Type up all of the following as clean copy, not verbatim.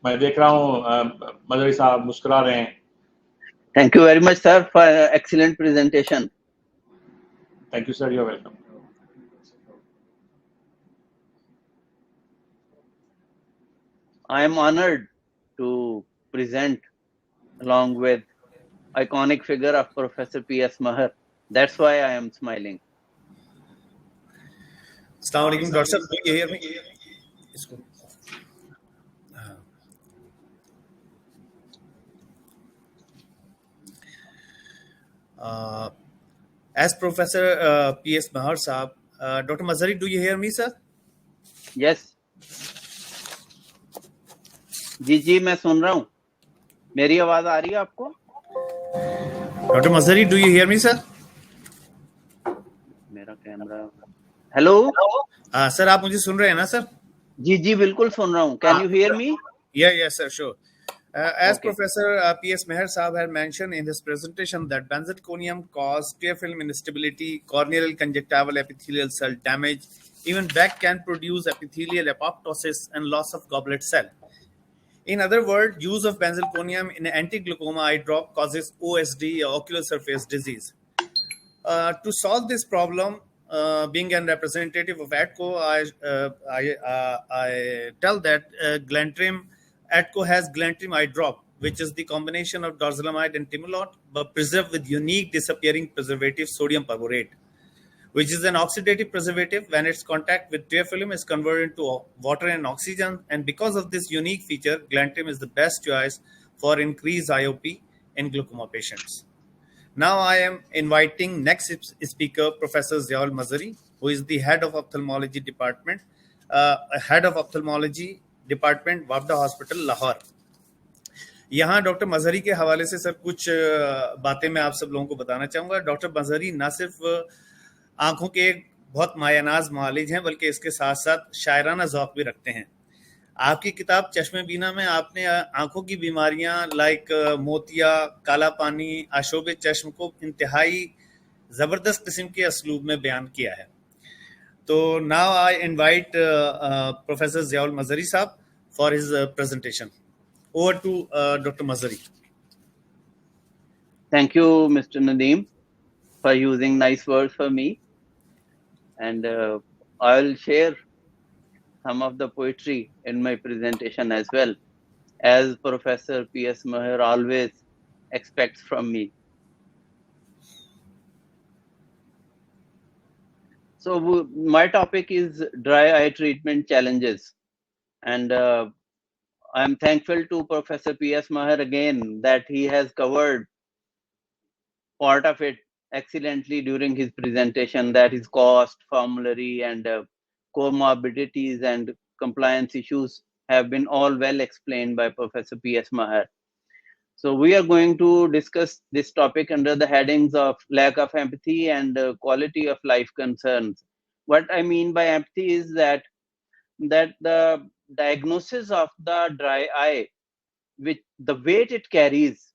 मैं देख रहा हूँ मजहरी साहब मुस्कुरा रहे हैं. Thank you very much, sir, for excellent presentation. Thank you, sir. You're welcome. I am honored to present along with iconic figure of Professor P.S. Mahar. That's why I am smiling. Assalamu alaikum, Dr. Sir. Do you hear me? As Professor P.S. Mahar Saab, Dr. Mazhry, do you hear me, sir? Yes. जी मैं सुन रहा हूँ. मेरी आवाज आ रही है आपको? Dr. Mazhry, do you hear me, sir? मेरा कैमरा. हेलो. सर आप मुझे सुन रहे हैं ना सर? जी बिल्कुल सुन रहा हूँ. Can you hear me? Yes, sir, sure. As okay. Professor P.S. Mahar Saab had mentioned in his presentation that benzalkonium causes tear film instability, corneal conjunctival epithelial cell damage, even back can produce epithelial apoptosis and loss of goblet cell. In other words, use of benzalkonium in anti-glaucoma eye drop causes OSD, or ocular surface disease. To solve this problem, being a representative of Atco, I tell that Atco has Glantrim eye drop, which is the combination of dorzolamide and timolol, but preserved with unique disappearing preservative sodium perborate, which is an oxidative preservative. When its contact with tear film is converted into water and oxygen, and because of this unique feature, Glantrim is the best choice for increased IOP in glaucoma patients. Now I am inviting next speaker, Professor Suhail Sarwar, who is the head of Ophthalmology Department, Vopha Hospital, Lahore. यहाँ doctor Mazhari के हवाले से sir कुछ बातें मैं आप सब लोगों को बताना चाहूँगा. डॉक्टर मजहरी ना सिर्फ आंखों के एक बहुत मायानाज मालिज हैं, बल्कि इसके साथ साथ शायराना ज़ौक़ भी रखते हैं. आपकी किताब चश्मे बीना में आपने आंखों की बीमारियां लाइक मोतिया, काला पानी, आशोब चश्म को इंतहाई ज़बरदस्त किस्म के असलूब में बयान किया है. तो now I invite professor Suhail Mazhari sahab for his presentation. Over to doctor Mazhari. Thank you, Mr. Nadeem, for using nice words for me. And I'll share some of the poetry in my presentation as well, as Professor P.S. Mahar always expects from me. So my topic is dry eye treatment challenges, and I'm thankful to Professor P.S. Mahar again that he has covered part of it excellently during his presentation, that is cost, formulary, and comorbidities and compliance issues have been all well explained by Professor P.S. Mahar. So we are going to discuss this topic under the headings of lack of empathy and quality of life concerns. What I mean by empathy is that the diagnosis of the dry eye, which the weight it carries,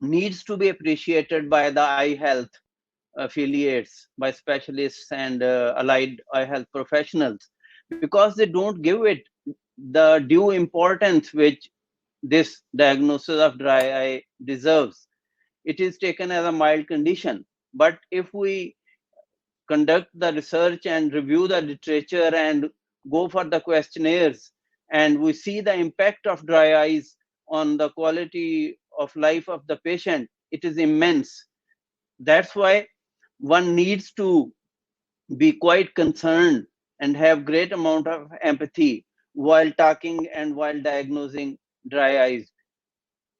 needs to be appreciated by the eye health affiliates, by specialists and allied eye health professionals, because they don't give it the due importance which this diagnosis of dry eye deserves. It is taken as a mild condition, but if we conduct the research and review the literature and go for the questionnaires, and we see the impact of dry eyes on the quality of life of the patient, it is immense. That's why one needs to be quite concerned and have great amount of empathy while talking and while diagnosing dry eyes.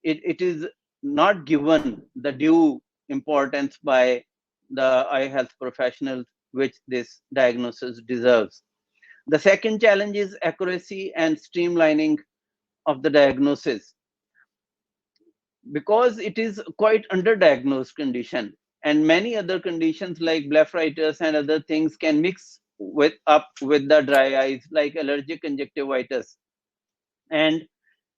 It is not given the due importance by the eye health professionals which this diagnosis deserves. The second challenge is accuracy and streamlining of the diagnosis, because it is quite underdiagnosed condition, and many other conditions like blepharitis and other things can mix up with the dry eyes, like allergic conjunctivitis, and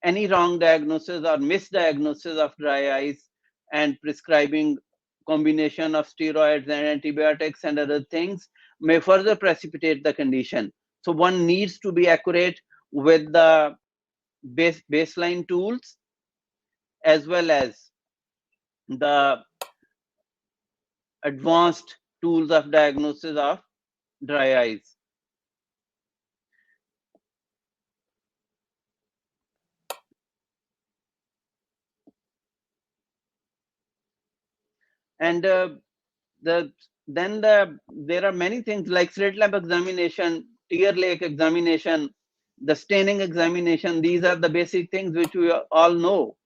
any wrong diagnosis or misdiagnosis of dry eyes and prescribing combination of steroids and antibiotics and other things may further precipitate the condition. So one needs to be accurate with the baseline tools as well as the advanced tools of diagnosis of dry eyes. And there are many things like slit lamp examination, tear lake examination, the staining examination. These are the basic things which we all know.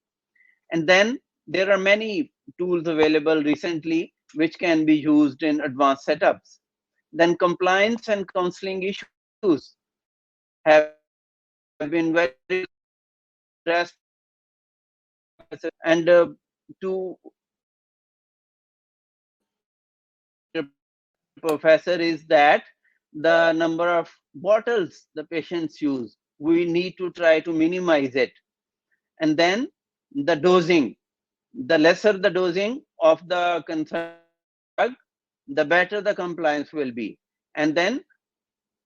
And then there are many tools available recently which can be used in advanced setups. Then compliance and counseling issues have been very addressed, and to professor is that the number of bottles the patients use, we need to try to minimize it. And then the dosing, the lesser the dosing of the concerned drug, the better the compliance will be. And then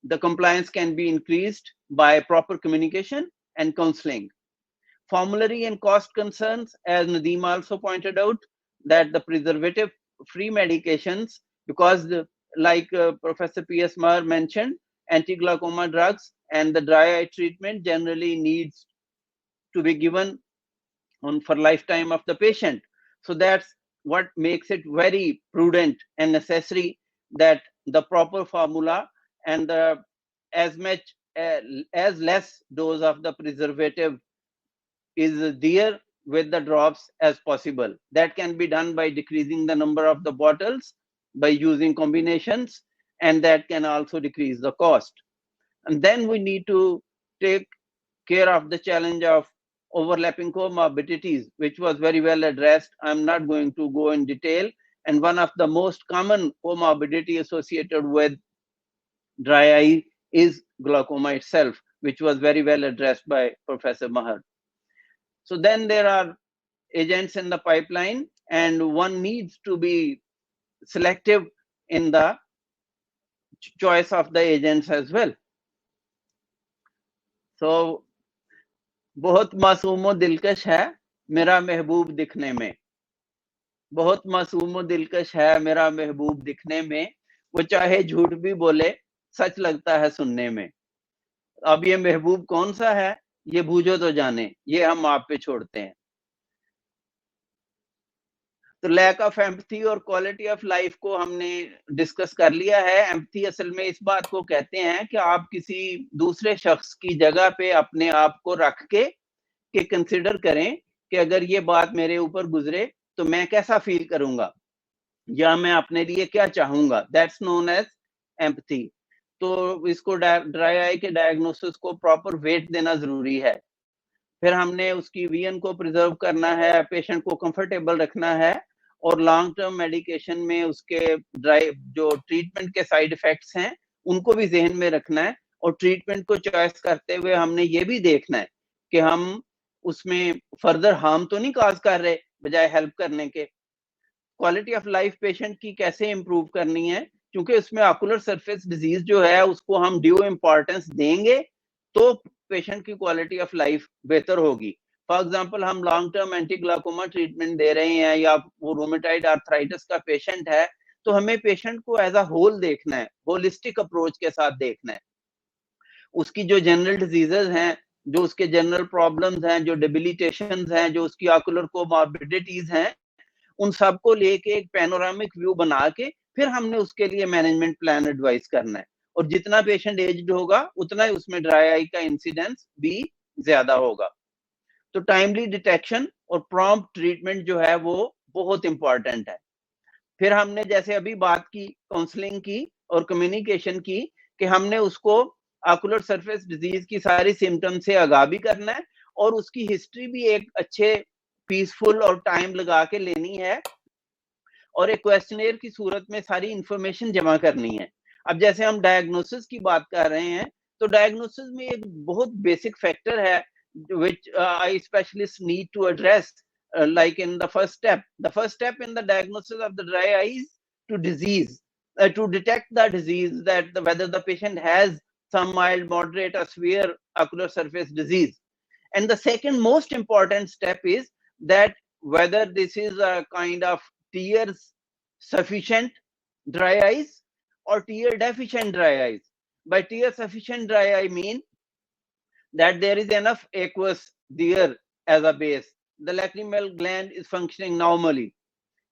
the compliance can be increased by proper communication and counseling. Formulary and cost concerns, as Nadeem also pointed out, that the preservative-free medications, because like Professor P.S. Maher mentioned, anti-glaucoma drugs and the dry eye treatment generally needs to be given for lifetime of the patient. So that's what makes it very prudent and necessary that the proper formula and as less dose of the preservative is there with the drops as possible. That can be done by decreasing the number of the bottles, by using combinations, and that can also decrease the cost. And then we need to take care of the challenge of overlapping comorbidities, which was very well addressed. I'm not going to go in detail. And one of the most common comorbidity associated with dry eye is glaucoma itself, which was very well addressed by Professor Maher. So then there are agents in the pipeline, and one needs to be selective in the choice of the agents as well. So बहुत मासूम व दिलकश है मेरा महबूब दिखने में, बहुत मासूम व दिलकश है मेरा महबूब दिखने में, वो चाहे झूठ भी बोले सच लगता है सुनने में. अब ये महबूब कौन सा है ये बूझो तो जाने, ये हम आप पे छोड़ते हैं. तो लैक ऑफ एम्पैथी और क्वालिटी ऑफ लाइफ को हमने डिस्कस कर लिया है. एम्पैथी असल में इस बात को कहते हैं कि आप किसी दूसरे शख्स की जगह पे अपने आप को रख के कंसिडर करें कि अगर ये बात मेरे ऊपर गुजरे तो मैं कैसा फील करूंगा या मैं अपने लिए क्या चाहूंगा. That's known as empathy. तो इसको ड्राई आई के डायग्नोसिस को प्रॉपर वेट देना जरूरी है. फिर हमने उसकी विजन को प्रिजर्व करना है, पेशेंट को कंफर्टेबल रखना है, और लॉन्ग टर्म मेडिकेशन में उसके जो ट्रीटमेंट के साइड इफेक्ट्स हैं उनको भी जहन में रखना है. और ट्रीटमेंट को चॉइस करते हुए हमने ये भी देखना है कि हम उसमें फर्दर हार्म तो नहीं कॉज कर रहे बजाय हेल्प करने के. क्वालिटी ऑफ लाइफ पेशेंट की कैसे इंप्रूव करनी है, क्योंकि उसमें ऑकुलर सरफेस डिजीज जो है उसको हम ड्यू इंपॉर्टेंस देंगे तो पेशेंट की क्वालिटी ऑफ लाइफ बेहतर होगी. फॉर एग्जांपल हम long term anti glaucoma treatment दे रहे हैं या वो रूमेटाइड आर्थराइटिस का पेशेंट है, तो हमें पेशेंट को एज अ होल देखना है, होलिस्टिक अप्रोच के साथ देखना है. उसकी जो जनरल डिजीजेस हैं, जो उसके जनरल प्रॉब्लम्स हैं, जो डेबिलिटेशंस हैं, जो उसकी ऑकुलर कोमॉर्बिडिटीज हैं, उन सबको लेके एक पैनोरामिक व्यू बना के फिर हमने उसके लिए मैनेजमेंट प्लान एडवाइस करना है. और जितना पेशेंट एज्ड होगा उतना ही उसमें ड्राई आई का इंसिडेंस भी ज्यादा होगा. तो टाइमली डिटेक्शन और प्रॉम्प्ट ट्रीटमेंट जो है वो बहुत इंपॉर्टेंट है. फिर हमने जैसे अभी बात की काउंसलिंग की और कम्युनिकेशन की कि हमने उसको ऑकुलर सरफेस डिजीज की सारी सिम्टम से आगाह भी करना है और उसकी हिस्ट्री भी एक अच्छे पीसफुल और टाइम लगा के लेनी है और एक क्वेश्चनेयर की सूरत में सारी इंफॉर्मेशन जमा करनी है. अब जैसे हम डायग्नोसिस की बात कर रहे हैं तो डायग्नोसिस में एक बहुत बेसिक फैक्टर है which eye specialists need to address, like in the first step in the diagnosis of the dry eye is to detect the disease, that whether the patient has some mild, moderate or severe ocular surface disease. And the second most important step is that whether this is a kind of tears sufficient dry eyes or tear deficient dry eyes. By tear sufficient dry eye mean that there is enough aqueous there as a base. The lacrimal gland is functioning normally,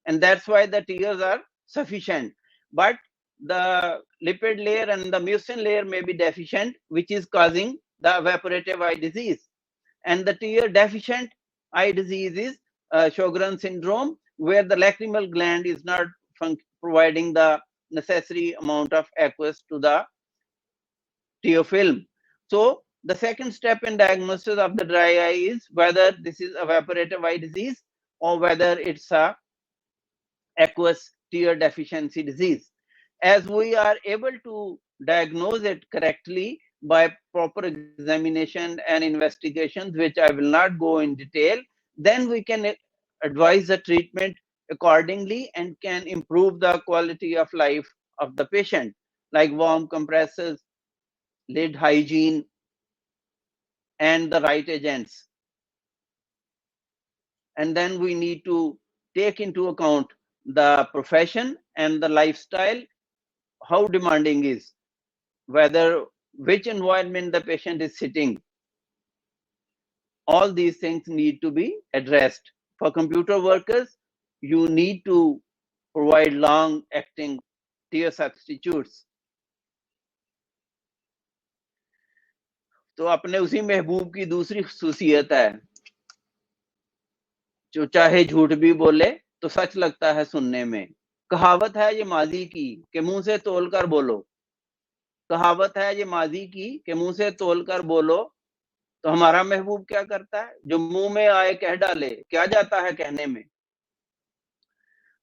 and that's why the tears are sufficient. But the lipid layer and the mucin layer may be deficient, which is causing the evaporative eye disease. And the tear deficient eye disease is Sjogren's syndrome, where the lacrimal gland is not providing the necessary amount of aqueous to the tear film. So the second step in diagnosis of the dry eye is whether this is evaporative eye disease or whether it's a aqueous tear deficiency disease. As we are able to diagnose it correctly by proper examination and investigations, which I will not go in detail, then we can advise the treatment accordingly and can improve the quality of life of the patient, like warm compresses, lid hygiene, and the right agents. And then we need to take into account the profession and the lifestyle, how demanding is, whether which environment the patient is sitting. All these things need to be addressed. For computer workers, you need to provide long-acting tear substitutes. तो अपने उसी महबूब की दूसरी खसूसियत है, जो चाहे झूठ भी बोले तो सच लगता है सुनने में. कहावत है ये माजी की कि मुंह से तोलकर बोलो. कहावत है ये माजी की कि मुंह से तोलकर बोलो. तो हमारा महबूब क्या करता है? जो मुंह में आए कह डाले, क्या जाता है कहने में.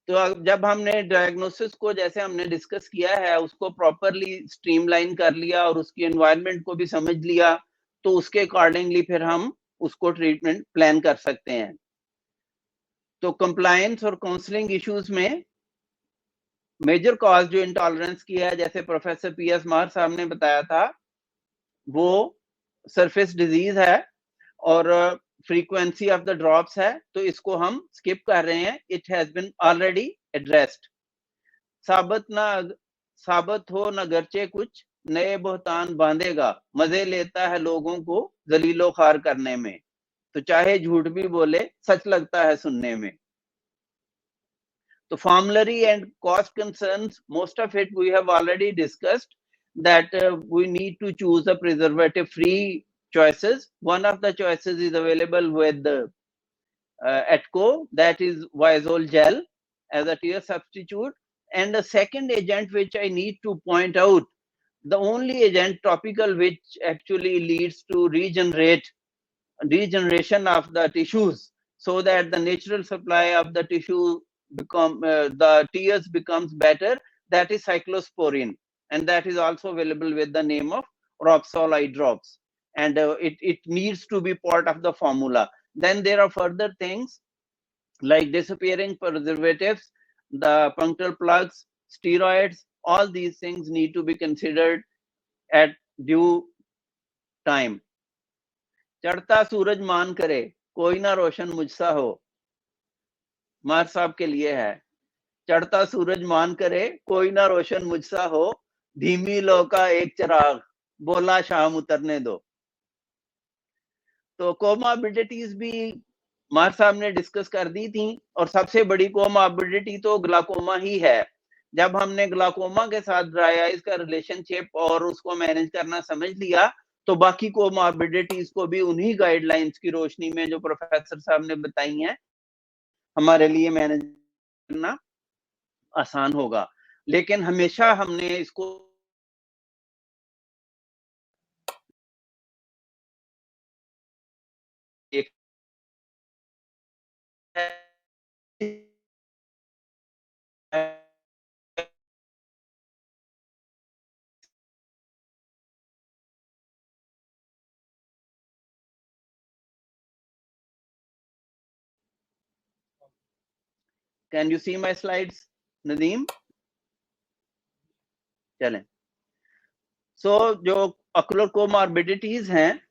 तो जब हमने डायग्नोसिस को जैसे हमने डिस्कस किया है, उसको प्रॉपरली स्ट्रीमलाइन कर लिया और उसकी एनवायरनमेंट को भी समझ लिया, तो उसके अकॉर्डिंगली फिर हम उसको ट्रीटमेंट प्लान कर सकते हैं. तो कंप्लायंस और काउंसलिंग इश्यूज में मेजर कॉज जो इंटॉलरेंस की है, जैसे प्रोफेसर पीएस माहर साहब ने बताया था, वो सरफेस डिजीज है और फ्रीक्वेंसी ऑफ द ड्रॉप्स है, तो इसको हम स्किप कर रहे हैं. It has been already addressed. साबित हो न गर्चे कुछ, नए बहतान बांधेगा, मजे लेता है लोगों को जलीलो खार करने में. तो चाहे झूठ भी बोले सच लगता है सुनने में. तो formulary and cost concerns, most of it we have already discussed, that we need to choose a preservative free choices. One of the choices is available with the Atco, that is Visol gel as a tear substitute. And the second agent which I need to point out, the only agent topical which actually leads to regeneration of the tissues, so that the natural supply of the tissue the tears becomes better, that is cyclosporin, and that is also available with the name of Ropsol eye drops, and it needs to be part of the formula. Then there are further things like disappearing preservatives, the punctal plugs, steroids. All these things need to be considered at due time. चढ़ता सूरज मान करे कोई ना रोशन मुझसा हो. मार साहब के लिए है. चढ़ता सूरज मान करे कोई ना रोशन मुझसा हो, धीमी लो का एक चिराग, बोला शाम उतरने दो. तो कोमॉर्बिडिटीज भी मार साहब ने डिस्कस कर दी थी, और सबसे बड़ी कोमॉर्बिडिटी तो ग्लाकोमा ही है. जब हमने ग्लाकोमा के साथ ड्राई आइज का रिलेशनशिप और उसको मैनेज करना समझ लिया, तो बाकी कोमॉर्बिडिटीज को भी उन्हीं गाइडलाइंस की रोशनी में जो प्रोफेसर साहब ने बताई हैं, हमारे लिए मैनेज करना आसान होगा. लेकिन हमेशा हमने इसको एक Can you see my slides, Nadeem? चलें. So जो ocular comorbidities हैं,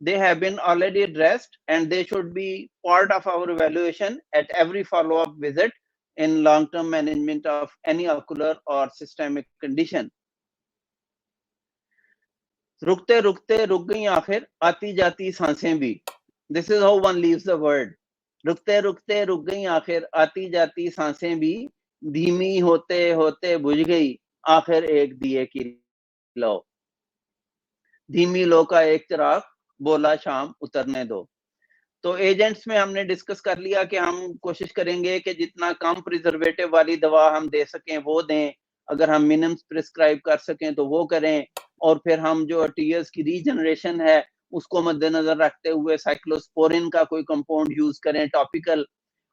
they have been already addressed, and they should be part of our evaluation at every follow-up visit in long-term management of any ocular or systemic condition. रुकते रुकते रुक गई आखिर आती जाती सांसें भी. This is how one leaves the word. रुकते रुकते रुक गई आखिर आती जाती सांसें भी, धीमी होते होते बुझ गई आखिर एक दिए की लो. धीमी लो का एक चिराग बोला शाम उतरने दो. तो एजेंट्स में हमने डिस्कस कर लिया कि हम कोशिश करेंगे कि जितना कम प्रिजर्वेटिव वाली दवा हम दे सकें वो दें, अगर हम मिनिमम प्रिस्क्राइब कर सकें तो वो करें, और फिर हम जो टीयर्स की रीजनरेशन है उसको मद्देनजर रखते हुए साइक्लोस्पोरिन का कोई कंपाउंड यूज करें टॉपिकल,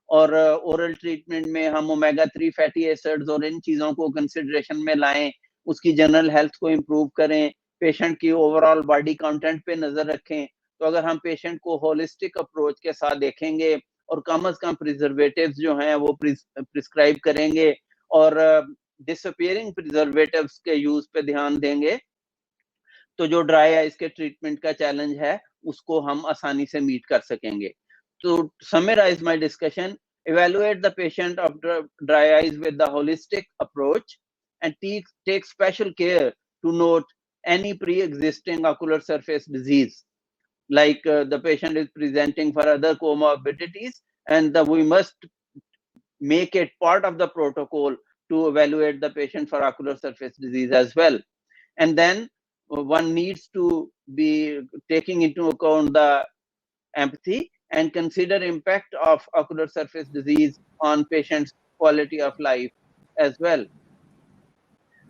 और ओरल ट्रीटमेंट में हम ओमेगा 3 फैटी एसिड्स और इन चीजों को कंसिडरेशन में लाएं, उसकी जनरल हेल्थ को इम्प्रूव करें, पेशेंट की ओवरऑल बॉडी कंटेंट पे नजर रखें. तो अगर हम पेशेंट को होलिस्टिक अप्रोच के साथ देखेंगे और कम से कम प्रिजर्वेटिव्स जो हैं वो प्रिस्क्राइब करेंगे और डिसअपियरिंग प्रिजर्वेटिव्स के यूज पे ध्यान देंगे, तो जो ड्राई आइज के ट्रीटमेंट का चैलेंज है उसको हम आसानी से मीट कर सकेंगे. To summarize my discussion, evaluate the patient of dry eyes with the holistic approach and take special care to note any pre-existing ocular surface disease, like the patient is presenting for other comorbidities, and we must make it part of the protocol to evaluate the patient for ocular surface disease as well. And then one needs to be taking into account the empathy and consider impact of ocular surface disease on patients' quality of life as well.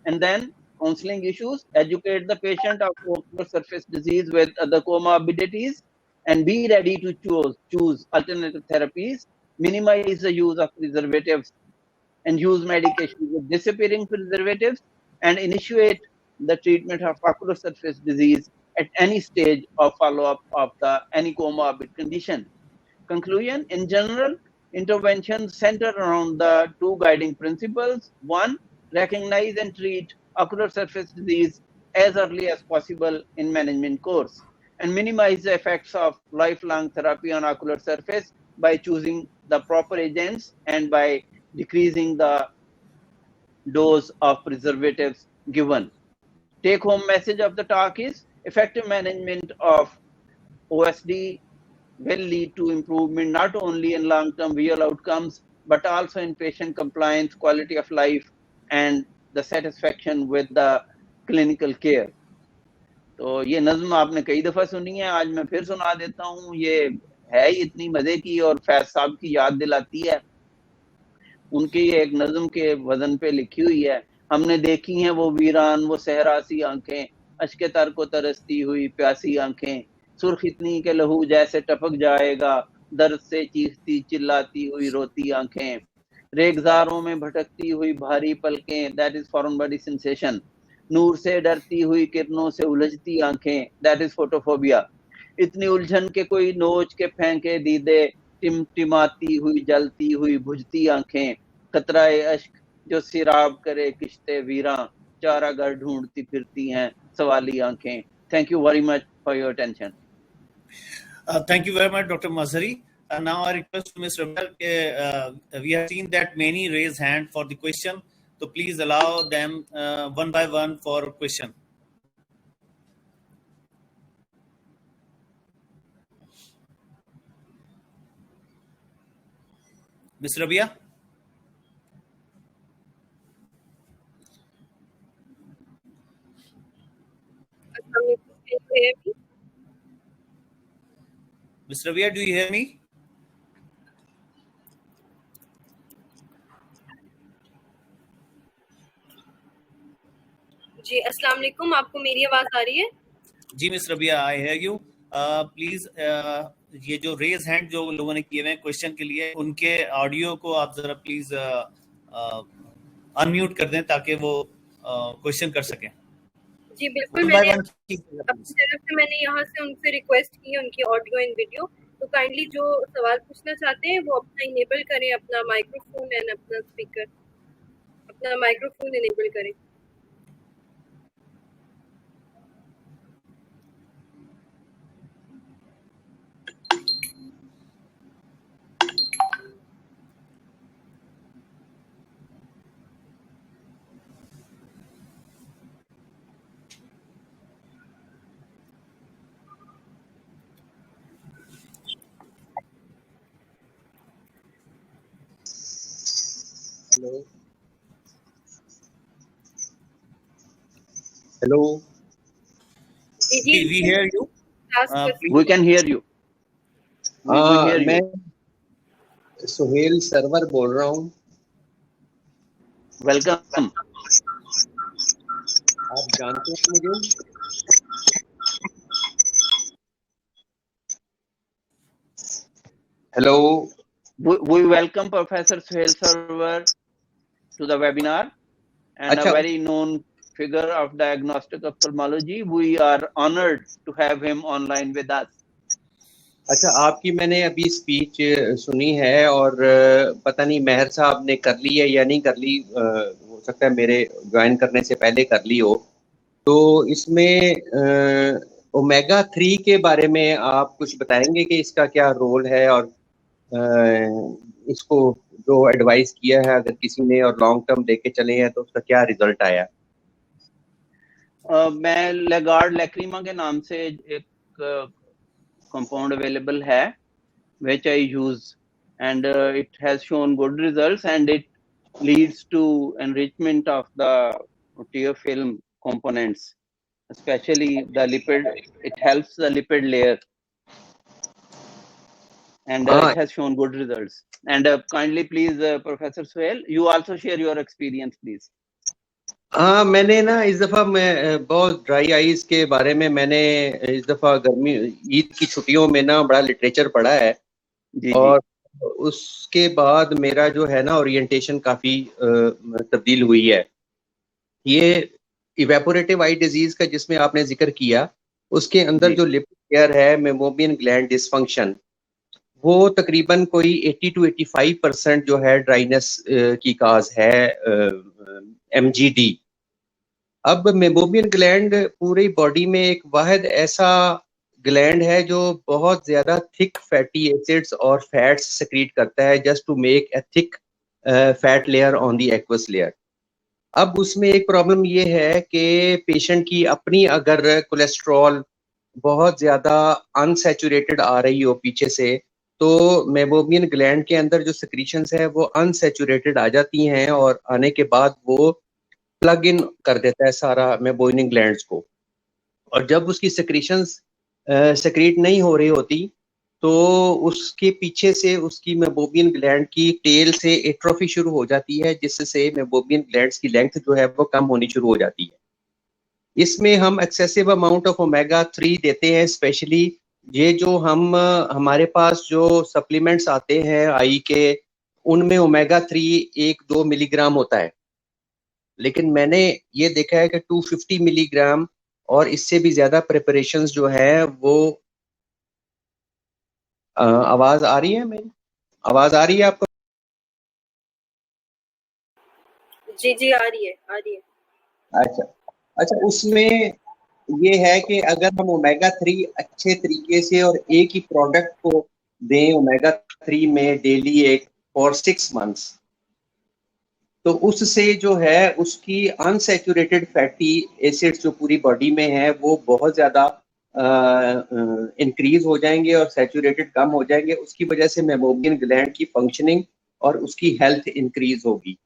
And then counseling issues, educate the patient of ocular surface disease with other comorbidities, and be ready to choose alternative therapies, minimize the use of preservatives, and use medication with disappearing preservatives, and initiate the treatment of ocular surface disease at any stage of follow-up of any comorbid condition. Conclusion, in general, interventions center around the two guiding principles. One, recognize and treat ocular surface disease as early as possible in management course, and minimize the effects of lifelong therapy on ocular surface by choosing the proper agents and by decreasing the dose of preservatives given. Take home message of the talk is effective management of OSD will lead to improvement not only in long-term visual outcomes, but also in patient compliance, quality of life, and the satisfaction with the clinical care. तो ये नज्म आपने कई दफा सुनी है, आज मैं फिर सुना देता हूँ. ये है इतनी मजे की और फैज साहब की याद दिलाती है. उनकी एक नज्म के वजन पे लिखी हुई है. हमने देखी हैं वो वीरान वो सहरा सी आंखें, अश्के तर को तरसती हुई प्यासी आंखें, सुर्ख इतनी के लहू जैसे टपक जाएगा, दर्द से चीखती चिल्लाती हुई रोती आंखें, रेगजारों में भटकती हुई भारी पलकें, that is foreign body sensation, नूर से डरती हुई किरणों से उलझती आंखें, दैट इज फोटोफोबिया, इतनी उलझन के कोई नोच के फेंके दीदे, टिमटिमाती हुई जलती हुई बुझती आंखें, खतराए अश्क जो सिराब करे किश्ते वीरा, चारागर ढूंढती फिरती हैं सवाली आंखें. Thank you very much for your attention. Thank you very much, Dr. Mazhry. Now I request Mr. Rabel, we have seen that many raise hand for the question, so please allow them one by one for question. Ms. Rabia? Can you hear me? Ms. Rabia, do you hear me? जी अस्सलाम वालेकुम, आपको मेरी आवाज आ रही है? जी miss Rabia, I hear you. Please ये जो रेज हैंड जो लोगों ने किए हैं क्वेश्चन के लिए, उनके ऑडियो को आप जरा प्लीज अनम्यूट कर दें ताकि वो क्वेश्चन कर सकें. जी बिल्कुल, मैंने अपनी तरफ से मैंने यहाँ से उनसे रिक्वेस्ट की है उनकी ऑडियो एंड वीडियो, तो काइंडली जो सवाल पूछना चाहते हैं वो अपना इनेबल करें, अपना माइक्रोफोन एंड अपना स्पीकर, अपना माइक्रोफोन इनेबल करें. Hello ji we hear you. ask question. We can hear you. We hear मैं you. सुहेल सरवर बोल रहा हूँ। Welcome. आप जानते हैं मुझे? Hello We welcome Professor Suhail Sarwar to the webinar, and अच्छा a very known figure of diagnostic ophthalmology. We are honored to have him online with us. अच्छा, आपकी मैंने अभी स्पीच सुनी है और पता नहीं मेहर साहब ने कर ली है या नहीं कर ली, हो सकता है मेरे ज्वाइन करने से पहले कर ली हो। तो इसमें ओमेगा 3 के बारे में आप कुछ बताएंगे कि इसका क्या रोल है और इसको जो एडवाइस किया है अगर किसी ने और लॉन्ग टर्म लेके चले हैं तो उसका क्या रिजल्ट आया? मैं लेगार्ड लैक्रीमा के नाम से एक कंपाउंड अवेलेबल है which I use, and it has shown good results, and it leads to enrichment of the tear film components, especially the lipid. It helps the lipid layer, and it has shown good results. And kindly please, Professor Suhail, you also share your experience, please. हाँ, मैंने ना इस दफ़ा मैं बहुत dry eyes के बारे में मैंने इस दफ़ा गर्मी ईद की छुट्टियों में ना बड़ा लिटरेचर पढ़ा है और उसके बाद मेरा जो है ना ओरिएंटेशन काफ़ी तब्दील हुई है। ये इवेपोरेटिव आई डिजीज का जिसमें आपने जिक्र किया, उसके अंदर जो लिपिड लेयर है मेमोबियन ग्लैंड डिसफंक्शन, वो तकरीबन कोई 80 to 85% जो है ड्राइनेस की काज है, MGD। अब मेमोबियन ग्लैंड पूरी बॉडी में एक वाहिद ऐसा ग्लैंड है जो बहुत ज्यादा थिक फैटी एसिड्स और फैट्स सेक्रीट करता है just to make a thick fat layer on the aqueous layer. अब उसमें एक प्रॉब्लम ये है कि पेशेंट की अपनी अगर कोलेस्ट्रॉल बहुत ज्यादा अनसैचुरेटेड आ रही हो पीछे से, तो मेमोबियन ग्लैंड के अंदर जो सिक्रीशंस है वो अनसैचुरेटेड आ जाती हैं और आने के बाद वो प्लग इन कर देता है सारा मेमोबियन ग्लैंड्स को। और जब उसकी सिक्रीशंस सेक्रेट नहीं हो रही होती तो उसके पीछे से उसकी मेमोबियन ग्लैंड की टेल से एट्रोफी शुरू हो जाती है, जिससे मेमोबियन ग्लैंड्स की लेंथ जो है वो कम होनी शुरू हो जाती है। इसमें हम एक्सेसिव अमाउंट ऑफ ओमेगा 3 देते हैं, स्पेशली ये जो हमारे पास जो सप्लीमेंट्स आते हैं आई के, उनमें ओमेगा 3 1-2 मिलीग्राम होता है, लेकिन मैंने ये देखा है कि 250 मिलीग्राम और इससे भी ज्यादा प्रिपरेशंस जो है वो आवाज आ रही है? मेरी आवाज आ रही है आपको? जी आ रही है। अच्छा, उसमें ये है कि अगर हम ओमेगा 3 अच्छे तरीके से और एक ही प्रोडक्ट को दें ओमेगा 3 में डेली एक फॉर 6 मंथ्स, तो उससे जो है उसकी अनसैचुरेटेड फैटी एसिड्स जो पूरी बॉडी में है वो बहुत ज्यादा इंक्रीज हो जाएंगे और सैचुरेटेड कम हो जाएंगे। उसकी वजह से मेमोबियन ग्लैंड की फंक्शनिंग और उसकी हेल्थ इंक्रीज होगी।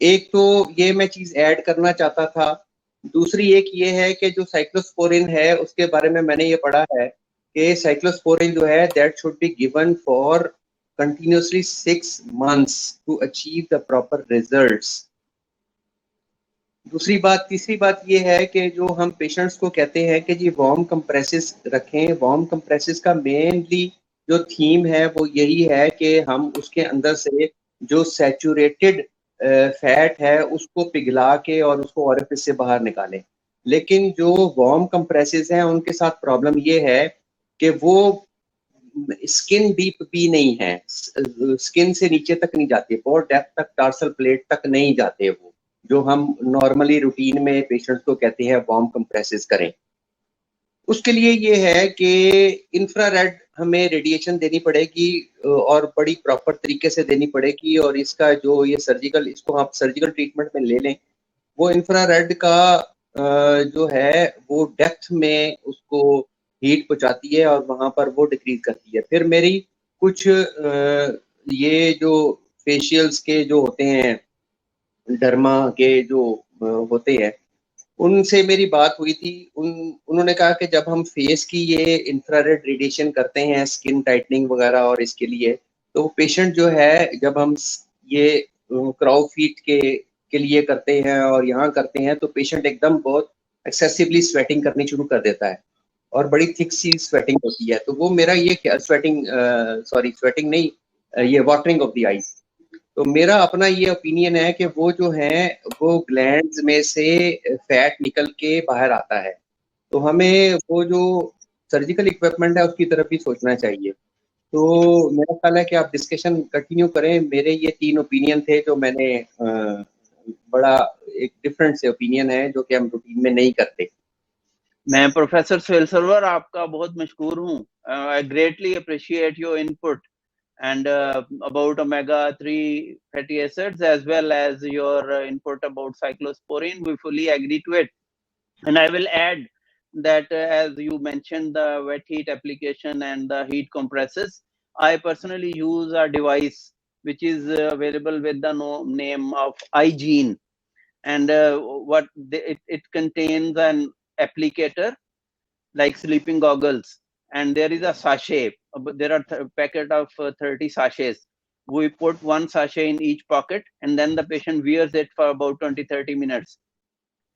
एक तो ये मैं चीज ऐड करना चाहता था। दूसरी एक ये है कि जो साइक्लोस्पोरिन है उसके बारे में मैंने ये पढ़ा है कि साइक्लोस्पोरिन जो है that should be given for continuously 6 months to achieve the proper results। तीसरी बात ये है कि जो हम पेशेंट्स को कहते हैं कि जी वार्म कंप्रेसेस रखें, वार्म कंप्रेसेस का मेनली जो थीम है वो यही है कि हम उसके अंदर से जो सैचुरेटेड फैट है उसको पिघला के और उसको ओरिफिस से बाहर निकालें। लेकिन जो वार्म कंप्रेसेस हैं उनके साथ प्रॉब्लम ये है कि वो स्किन डीप भी नहीं है, स्किन से नीचे तक नहीं जाते, बहुत डेप्थ तक टार्सल प्लेट तक नहीं जाते वो, जो हम नॉर्मली रूटीन में पेशेंट्स को कहते हैं वार्म कंप्रेसेस करें। उसके लिए ये है कि इंफ्रारेड हमें रेडिएशन देनी पड़ेगी और बड़ी प्रॉपर तरीके से देनी पड़ेगी, और इसका जो ये सर्जिकल, इसको आप सर्जिकल ट्रीटमेंट में ले लें, वो इंफ्रारेड का जो है वो डेप्थ में उसको हीट पहुंचाती है और वहां पर वो डिक्रीज करती है। फिर मेरी कुछ ये जो फेशियल्स के जो होते हैं डर्मा के जो होते हैं, उनसे मेरी बात हुई थी। उन्होंने कहा कि जब हम फेस की ये इंफ्रारेड रेडिएशन करते हैं स्किन टाइटनिंग वगैरह और इसके लिए, तो पेशेंट जो है जब हम ये क्राउ फीट के लिए करते हैं और यहाँ करते हैं, तो पेशेंट एकदम बहुत एक्सेसिवली स्वेटिंग करनी शुरू कर देता है और बड़ी थिक सी स्वेटिंग होती है। तो वो मेरा ये स्वेटिंग नहीं, ये वाटरिंग ऑफ द आईज। तो मेरा अपना ये ओपिनियन है कि वो जो है वो ग्लैंड्स में से फैट निकल के बाहर आता है, तो हमें वो जो सर्जिकल इक्विपमेंट है उसकी तरफ भी सोचना चाहिए। तो मेरा ख्याल है कि आप डिस्कशन कंटिन्यू करें। मेरे ये 3 ओपिनियन थे जो मैंने बड़ा एक डिफरेंट से ओपिनियन है जो कि हम रूटीन में नहीं करते। मैं प्रोफेसर सुहेल सरवर आपका बहुत मशहूर हूँ। I greatly appreciate your input and about omega-3 fatty acids, as well as your input about cyclosporine. We fully agree to it. And I will add that as you mentioned the wet heat application and the heat compresses, I personally use a device which is available with the name of iGene. And it contains an applicator like sleeping goggles. And there is a sachet. There are a packet of 30 sachets. We put one sachet in each pocket, and then the patient wears it for about 20-30 minutes.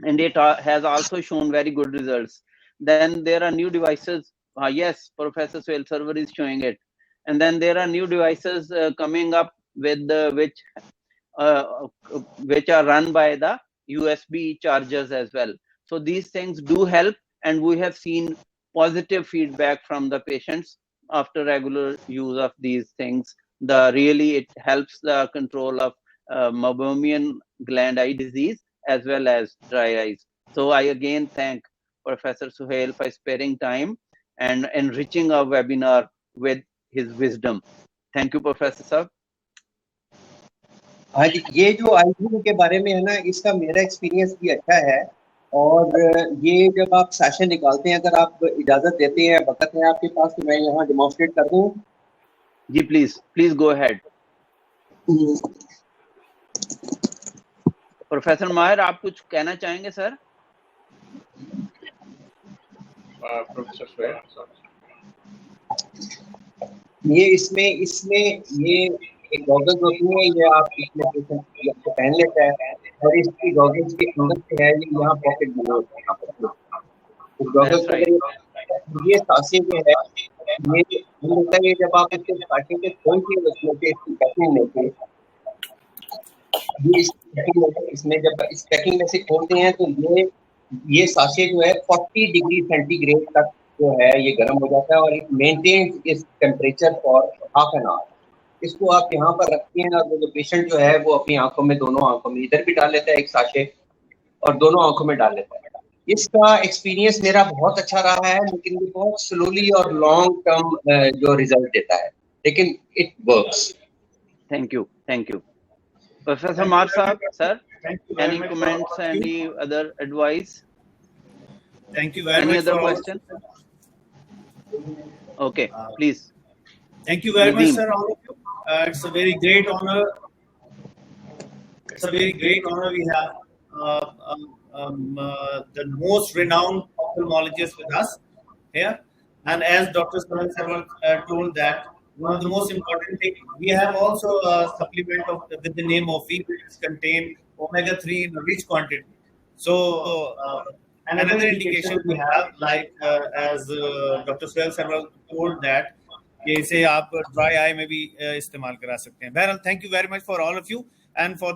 And it has also shown very good results. Then there are new devices. Yes, Professor Suhail Sarwar is showing it. And then there are new devices coming up with which are run by the USB chargers as well. So these things do help, and we have seen positive feedback from the patients after regular use of these things. Really it helps the control of meibomian gland eye disease as well as dry eyes. So I again thank Professor Suhail for sparing time and enriching our webinar with his wisdom. Thank you, Professor Sir. हाँ जी, ये जो आईजीन के बारे में है ना, इसका मेरा एक्सपीरियंस भी अच्छा है। और ये जब आप सेशन निकालते हैं, अगर आप इजाजत देते हैं, वक्त है आपके पास, तो मैं यहाँ डेमोन्स्ट्रेट कर दूं। जी प्लीज गो अहेड। प्रोफेसर माहिर, आप कुछ कहना चाहेंगे सर? प्रोफेसर सुहेल, ये इसमें ये एक गॉगल्स होती है, ये आप इसमें पेशेंट पहन लेता है और इसकी गॉगल्स के अंदर से है ये यहाँ पॉकेट बना होता है। इस गॉगल्स का ये सांसें जो है ये होता है, जब आप इसके सांसें के खोल के उसमें से इसकी पैकिंग में से इसमें जब इस पैकिंग में से खोलते हैं तो ये सांसें जो है 40 डिग्री सेंटीग्रेड तक जो है ये गर्म हो जाता है और इट मेंटेन्स इस temperature for half an hour. इसको आप यहाँ पर रखते हैं और जो पेशेंट जो है वो अपनी आंखों में, दोनों आंखों में इधर भी डाल लेता है एक साशे और दोनों आंखों में डाल लेता है। इसका एक्सपीरियंस मेरा बहुत अच्छा रहा है, लेकिन ये बहुत स्लोली और लॉन्ग टर्म जो रिजल्ट देता है, लेकिन it works. Thank you professor मार साहब, sir any comments, any other advice? Thank you very much. Any other question? Okay, please. Thank you very much, sir, all of you. It's a very great honor. We have the most renowned ophthalmologist with us here. And as Dr. Suhail Sarwar told that one of the most important things, we have also a supplement with the name of Vopha, which contain omega-3 in a rich quantity. So another indication we have, like as Dr. Suhail Sarwar told that, कि इसे आप dry eye में भी इस्तेमाल करा सकते हैं। बहरहाल, thank you very much for all of you and for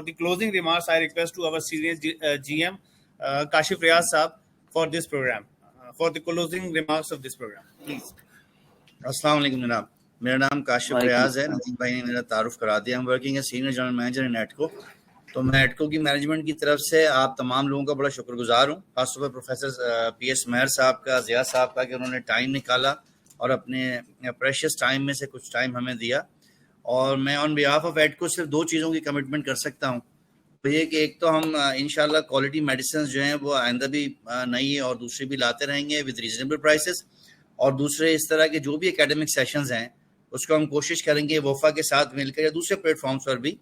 the closing remarks I request to our senior GM Kashif Riaz sahab for this program, for the closing remarks of this program, please. अस्सलाम वालेकुम जनाब, मेरा नाम काशिफ रियाज है। नजीम भाई ने मेरा तारुफ करा दिया। हम working as senior general manager in Atco. तो मैं एटको की मैनेजमेंट की तरफ से आप तमाम लोगों का बड़ा शुक्रगुजार हूँ, खासतौर पर प्रोफेसर पीएस महर साहब का, जिया साहब का, कि उन्होंने टाइम निकाला और अपने प्रेशियस टाइम में से कुछ टाइम हमें दिया। और मैं ऑन बिहाफ ऑफ एटको सिर्फ 2 चीज़ों की कमिटमेंट कर सकता हूँ। तो ये कि एक तो हम इंशाल्लाह क्वालिटी मेडिसिन जो हैं वो आइंदा भी नई और दूसरी भी लाते रहेंगे विद रीजनेबल प्राइसेस। और दूसरे इस तरह के जो भी एकेडमिक सेशंस हैं उसको हम कोशिश करेंगे वोफा के साथ मिलकर या दूसरे प्लेटफॉर्म्स पर भी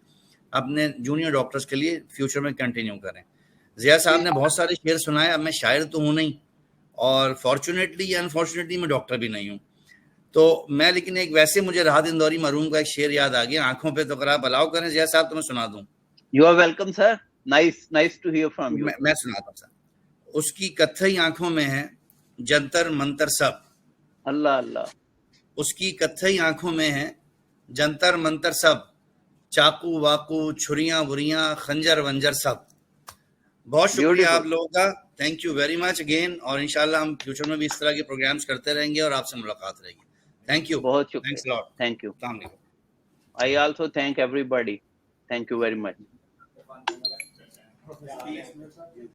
अपने जूनियर डॉक्टर्स के लिए फ्यूचर में कंटिन्यू करें। जिया साहब ने बहुत सारे शेर सुनाए। अब मैं शायर तो हूँ नहीं, और फॉर्चुनेटली या अनफॉर्चुनेटली मैं डॉक्टर भी नहीं हूँ, तो मैं लेकिन एक वैसे मुझे राहत इंदौरी मरूम का एक शेर याद आ गया, आंखों पे, तो अगर आप अलाउ करें जिया साहब तो मैं सुना दूं। You are welcome sir, nice to hear from you. मैं सुनाता हूँ सर। उसकी कत्थई आंखों में है जंतर मंतर सब, अल्लाह अल्लाह। उसकी कत्थई आंखों में है जंतर मंतर सब, चाकू वाकू छुरियां वुरियां खंजर वंजर सब। बहुत शुक्रिया आप लोगों का, thank you very much again, और इंशाल्लाह हम फ्यूचर में भी इस तरह के प्रोग्राम्स करते रहेंगे और आपसे मुलाकात रहेगी। थैंक यू, बहुत शुक्रिया, थैंक्स लॉट, थैंक यू। अस्सलाम वालेकुम। I also thank everybody. Thank you very much.